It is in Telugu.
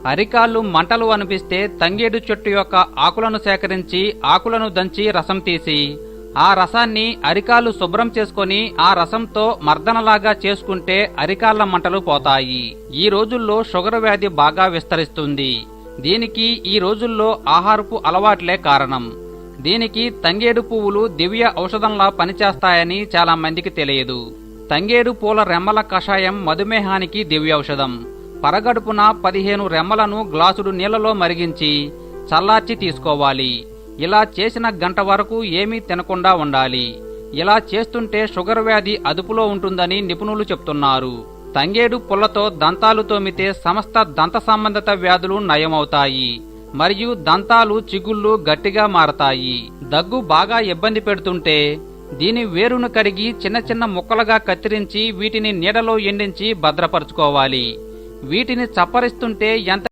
అరికాళ్ళు మంటలు అనిపిస్తే తంగేడు చెట్టు యొక్క ఆకులను సేకరించి ఆకులను దంచి రసం తీసి ఆ రసాన్ని అరికాళ్ళు శుభ్రం చేసుకొని ఆ రసంతో మర్దనలాగా చేసుకుంటే అరికాళ్ల మంటలు పోతాయి. ఈ రోజుల్లో షుగర్ వ్యాధి బాగా విస్తరిస్తుంది. దీనికి ఈ రోజుల్లో ఆహారపు అలవాట్లే కారణం. దీనికి తంగేడు పువ్వులు దివ్య ఔషధంలా పనిచేస్తాయని చాలా మందికి తెలియదు. తంగేడు పూల రెమ్మల కషాయం మధుమేహానికి దివ్యౌషధం. పరగడుపున 15 రెమ్మలను గ్లాసుడు నీళ్లలో మరిగించి చల్లార్చి తీసుకోవాలి. ఇలా చేసిన గంట వరకు ఏమీ తినకుండా ఉండాలి. ఇలా చేస్తుంటే షుగర్ వ్యాధి అదుపులో ఉంటుందని నిపుణులు చెప్తున్నారు. తంగేడు పుల్లతో దంతాలు తోమితే సమస్త దంత సంబంధిత వ్యాధులు నయమవుతాయి మరియు దంతాలు చిగుళ్ళు గట్టిగా మారతాయి. దగ్గు బాగా ఇబ్బంది పెడుతుంటే దీని వేరును కడిగి చిన్న చిన్న ముక్కలుగా కత్తిరించి వీటిని నీడలో ఎండించి భద్రపరచుకోవాలి. వీటిని చప్పరిస్తుంటే ఎంత